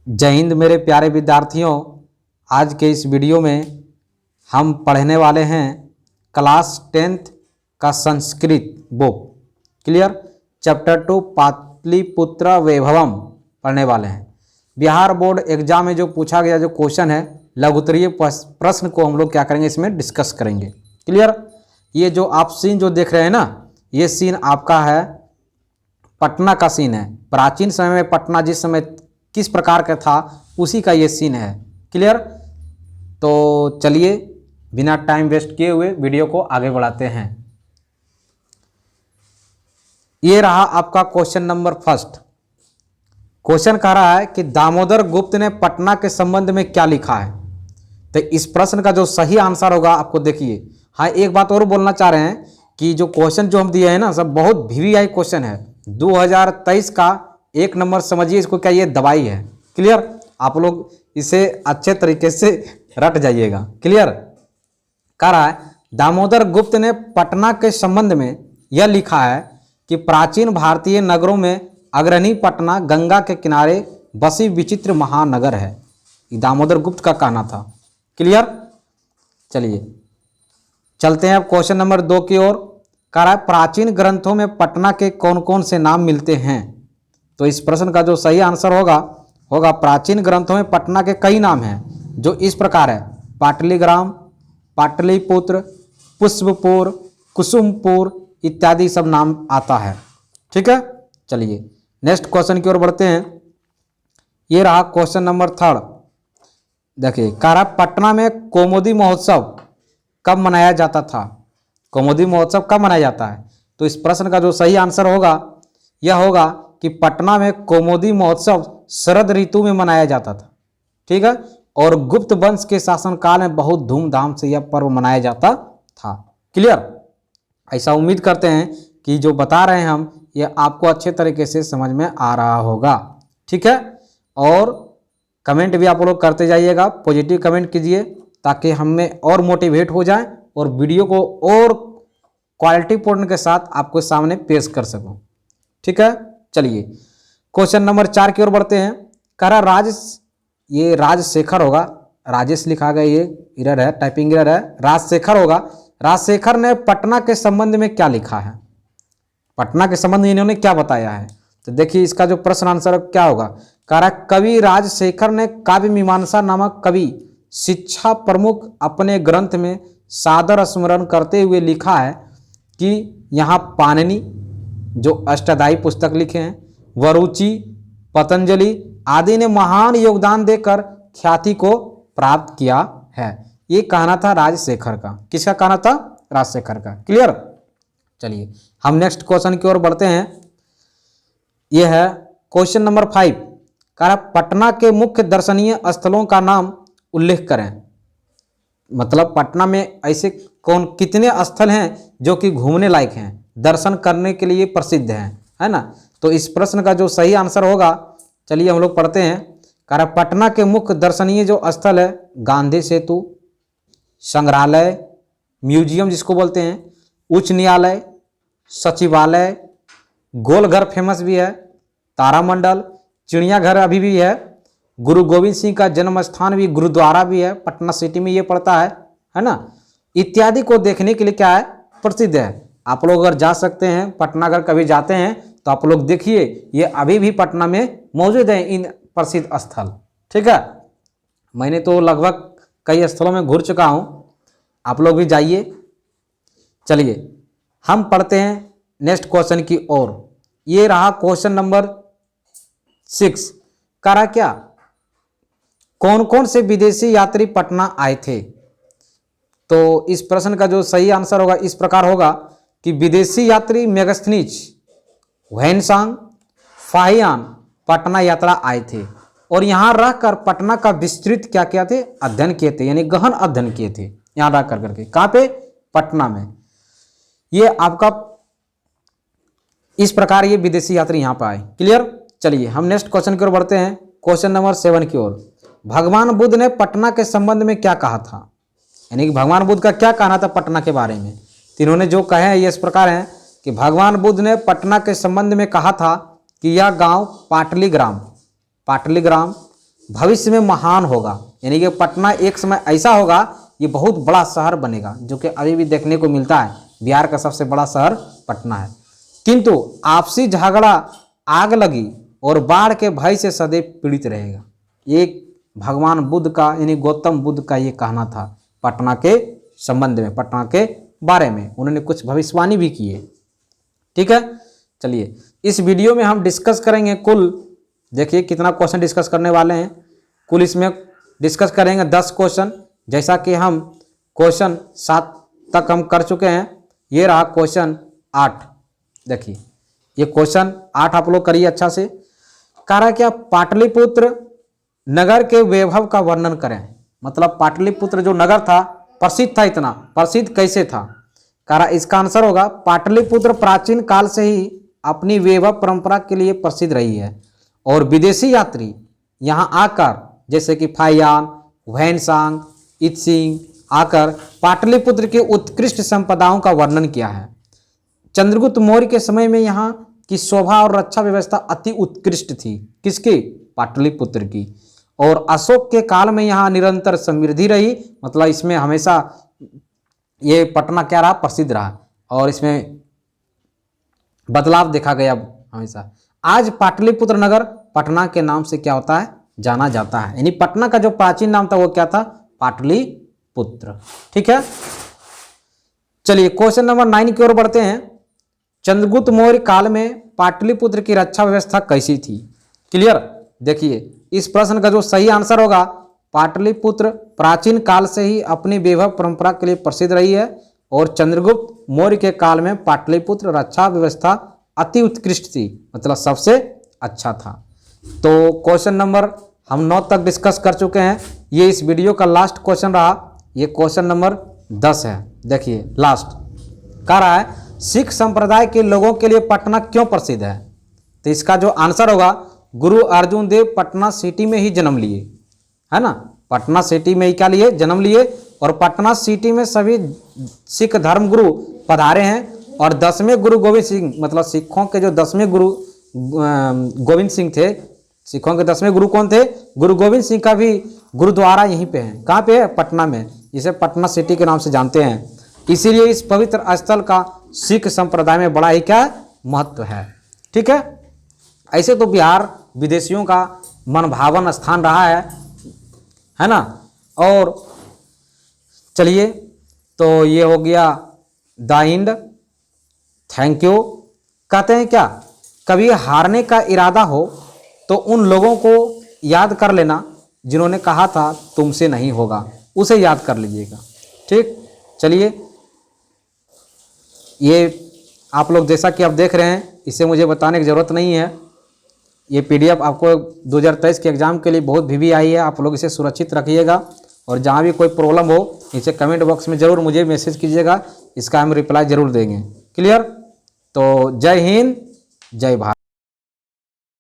जय हिंद मेरे प्यारे विद्यार्थियों। आज के इस वीडियो में हम पढ़ने वाले हैं क्लास 10th का Sanskrit book. Clear. Chapter 2 Pataliputra Vaibhavam पढ़ने वाले हैं। बिहार बोर्ड एग्जाम में जो पूछा गया जो क्वेश्चन है लघुत्तरीय प्रश्न को हम लोग क्या करेंगे, इसमें डिस्कस करेंगे। क्लियर। ये जो आप सीन जो देख रहे हैं ना, ये सीन आपका है पटना का सीन है। प्राचीन समय में पटना जिस समय किस प्रकार का था उसी का ये सीन है। क्लियर। तो चलिए बिना टाइम वेस्ट किए हुए वीडियो को आगे बढ़ाते हैं। ये रहा आपका क्वेश्चन नंबर फर्स्ट। क्वेश्चन कह रहा है कि दामोदर गुप्त ने पटना के संबंध में क्या लिखा है। तो इस प्रश्न का जो सही आंसर होगा आपको देखिए। हाँ, एक बात और बोलना चाह रहे हैं कि जो क्वेश्चन जो हम दिए हैं ना सब बहुत VVI क्वेश्चन है। 2023 का 1 नंबर समझिए इसको, क्या ये दवाई है। क्लियर। आप लोग इसे अच्छे तरीके से रट जाइएगा। क्लियर। कह रहा है दामोदर गुप्त ने पटना के संबंध में यह लिखा है कि प्राचीन भारतीय नगरों में अग्रणी पटना गंगा के किनारे बसी विचित्र महानगर है। ये दामोदर गुप्त का कहना था। क्लियर। चलिए चलते हैं अब क्वेश्चन नंबर 2 की ओर। कह रहा है प्राचीन ग्रंथों में पटना के कौन कौन से नाम मिलते हैं। तो इस प्रश्न का जो सही आंसर होगा प्राचीन ग्रंथों में पटना के कई नाम हैं जो इस प्रकार है। पाटलीग्राम, पाटलिपुत्र, पुष्पपुर, कुसुमपुर इत्यादि सब नाम आता है। ठीक है। चलिए नेक्स्ट क्वेश्चन की ओर बढ़ते हैं। ये रहा क्वेश्चन नंबर 3। देखिए कह रहा पटना में कौमुदी महोत्सव कब मनाया जाता था। कौमुदी महोत्सव कब मनाया जाता है। तो इस प्रश्न का जो सही आंसर यह होगा कि पटना में कौमुदी महोत्सव शरद ऋतु में मनाया जाता था। ठीक है। और गुप्त वंश के शासनकाल में बहुत धूमधाम से यह पर्व मनाया जाता था। क्लियर। ऐसा उम्मीद करते हैं कि जो बता रहे हैं हम यह आपको अच्छे तरीके से समझ में आ रहा होगा। ठीक है। और कमेंट भी आप लोग करते जाइएगा, पॉजिटिव कमेंट कीजिए ताकि हमें और मोटिवेट हो जाए और वीडियो को और क्वालिटीपूर्ण के साथ आपको सामने पेश कर सकूं। ठीक है। चलिए क्वेश्चन नंबर 4 की ओर बढ़ते हैं। कह रहा ये राजशेखर होगा, राजेश लिखा गया, ये एरर है, टाइपिंग एरर है, राजशेखर होगा। राजशेखर ने पटना के संबंध में क्या लिखा है। पटना के संबंध में इन्होंने क्या बताया है। तो देखिए इसका जो प्रश्न आंसर क्या होगा। कह रहा कवि राजशेखर ने काव्य मीमांसा नामक कवि शिक्षा प्रमुख अपने ग्रंथ में सादर स्मरण करते हुए लिखा है कि यहाँ पाणिनि जो अष्टाध्यायी पुस्तक लिखे हैं, वरुचि, पतंजलि आदि ने महान योगदान देकर ख्याति को प्राप्त किया है। ये कहना था राजशेखर का। किसका कहना था। राजशेखर का। क्लियर। चलिए हम नेक्स्ट क्वेश्चन की ओर बढ़ते हैं। यह है क्वेश्चन नंबर 5। कह रहा पटना के मुख्य दर्शनीय स्थलों का नाम उल्लेख करें। मतलब पटना में ऐसे कितने स्थल हैं जो कि घूमने लायक हैं, दर्शन करने के लिए प्रसिद्ध हैं, है ना। तो इस प्रश्न का जो सही आंसर होगा, चलिए हम लोग पढ़ते हैं। कह रहा पटना के मुख्य दर्शनीय जो स्थल है गांधी सेतु, संग्रहालय, म्यूजियम जिसको बोलते हैं, उच्च न्यायालय, सचिवालय, गोलघर फेमस भी है, तारामंडल, चिड़ियाघर अभी भी है, गुरु गोविंद सिंह का जन्म स्थान भी गुरुद्वारा भी है, पटना सिटी में ये पड़ता है ना, इत्यादि को देखने के लिए क्या है, प्रसिद्ध है। आप लोग अगर जा सकते हैं पटना, अगर कभी जाते हैं तो आप लोग देखिए ये अभी भी पटना में मौजूद है इन प्रसिद्ध स्थल। ठीक है। मैंने तो लगभग कई स्थलों में घूर चुका हूँ, आप लोग भी जाइए। चलिए हम पढ़ते हैं नेक्स्ट क्वेश्चन की ओर। ये रहा क्वेश्चन नंबर 6। कह रहा क्या कौन कौन से विदेशी यात्री पटना आए थे। तो इस प्रश्न का जो सही आंसर होगा इस प्रकार होगा कि विदेशी यात्री मेगास्थनीज, हुएनसांग, फाहियान पटना यात्रा आए थे और यहाँ रहकर पटना का विस्तृत क्या किया थे, अध्ययन किए थे, यानी गहन अध्ययन किए थे यहाँ रह करके। कहाँ पे, पटना में। ये आपका इस प्रकार ये विदेशी यात्री यहाँ पर आए। क्लियर। चलिए हम नेक्स्ट क्वेश्चन की ओर बढ़ते हैं। क्वेश्चन नंबर 7 की ओर। भगवान बुद्ध ने पटना के संबंध में क्या कहा था। यानी कि भगवान बुद्ध का क्या कहना था पटना के बारे में। तो इन्होंने जो कहे हैं ये इस प्रकार हैं कि भगवान बुद्ध ने पटना के संबंध में कहा था कि यह गांव पाटलीग्राम भविष्य में महान होगा, यानी कि पटना एक समय ऐसा होगा ये बहुत बड़ा शहर बनेगा, जो कि अभी भी देखने को मिलता है। बिहार का सबसे बड़ा शहर पटना है। किंतु आपसी झगड़ा, आग लगी और बाढ़ के भय से सदैव पीड़ित रहेगा। ये भगवान बुद्ध का, यानी गौतम बुद्ध का ये कहना था पटना के संबंध में, पटना के बारे में। उन्होंने कुछ भविष्यवाणी भी की है। ठीक है, चलिए इस वीडियो में हम डिस्कस करेंगे कुल, देखिए कितना क्वेश्चन डिस्कस करने वाले हैं। कुल इसमें डिस्कस करेंगे 10 क्वेश्चन, जैसा कि हम क्वेश्चन 7 तक हम कर चुके हैं। ये रहा क्वेश्चन 8। देखिए ये क्वेश्चन 8 आप लोग करिए अच्छा से। कह रहा है क्या, पाटलिपुत्र नगर के वैभव का वर्णन करें। मतलब पाटलिपुत्र जो नगर था प्रसिद्ध था, इतना प्रसिद्ध कैसे था। कह रहा इसका आंसर होगा पाटलिपुत्र प्राचीन काल से ही अपनी वैभव परंपरा के लिए प्रसिद्ध रही है और विदेशी यात्री यहाँ आकर, जैसे कि फाहियान, वैनसांग, इत्सिंग आकर पाटलिपुत्र के उत्कृष्ट संपदाओं का वर्णन किया है। चंद्रगुप्त मौर्य के समय में यहाँ की शोभा और रक्षा व्यवस्था अति उत्कृष्ट थी। किसकी? पाटलिपुत्र की। और अशोक के काल में यहाँ निरंतर समृद्धि रही। मतलब इसमें हमेशा ये पटना क्या रहा, प्रसिद्ध रहा और इसमें बदलाव देखा गया हमेशा। आज पाटलिपुत्र नगर पटना के नाम से क्या होता है, जाना जाता है। यानी पटना का जो प्राचीन नाम था वो क्या था, पाटलिपुत्र। ठीक है, चलिए क्वेश्चन नंबर 9 की ओर बढ़ते हैं। चंद्रगुप्त मौर्य काल में पाटलिपुत्र की रक्षा व्यवस्था कैसी थी? क्लियर, देखिए इस प्रश्न का जो सही आंसर होगा, पाटलिपुत्र प्राचीन काल से ही अपनी वैभव परंपरा के लिए प्रसिद्ध रही है और चंद्रगुप्त मौर्य के काल में पाटलिपुत्र रक्षा व्यवस्था अति उत्कृष्ट थी, मतलब सबसे अच्छा था। तो क्वेश्चन नंबर हम 9 तक डिस्कस कर चुके हैं। ये इस वीडियो का लास्ट क्वेश्चन रहा, ये क्वेश्चन नंबर 10 है। देखिए लास्ट कह रहा है सिख संप्रदाय के लोगों के लिए पटना क्यों प्रसिद्ध है? तो इसका जो आंसर होगा, गुरु अर्जुन देव पटना सिटी में ही जन्म लिए, है ना। पटना सिटी में ही क्या लिए, जन्म लिए। और पटना सिटी में सभी सिख धर्म गुरु पधारे हैं। और 10वें गुरु गोविंद सिंह, मतलब सिखों के जो 10वें गुरु गोविंद सिंह थे, सिखों के 10वें गुरु कौन थे? गुरु गोविंद सिंह का भी गुरुद्वारा यहीं पे है। कहाँ पे है? पटना में, जिसे पटना सिटी के नाम से जानते हैं। इसीलिए इस पवित्र स्थल का सिख संप्रदाय में बड़ा ही क्या महत्व है। ठीक है, ऐसे तो बिहार विदेशियों का मनभावन स्थान रहा है ना। और चलिए, तो ये हो गया द एंड। Thank you. कहते हैं क्या, कभी हारने का इरादा हो तो उन लोगों को याद कर लेना जिन्होंने कहा था तुमसे नहीं होगा, उसे याद कर लीजिएगा। ठीक, चलिए ये आप लोग जैसा कि आप देख रहे हैं, इसे मुझे बताने की ज़रूरत नहीं है। ये PDF आपको 2023 के एग्ज़ाम के लिए बहुत भी आई है। आप लोग इसे सुरक्षित रखिएगा और जहाँ भी कोई प्रॉब्लम हो इसे कमेंट बॉक्स में ज़रूर मुझे मैसेज कीजिएगा, इसका हम रिप्लाई ज़रूर देंगे। क्लियर? तो जय हिंद, जय भारत।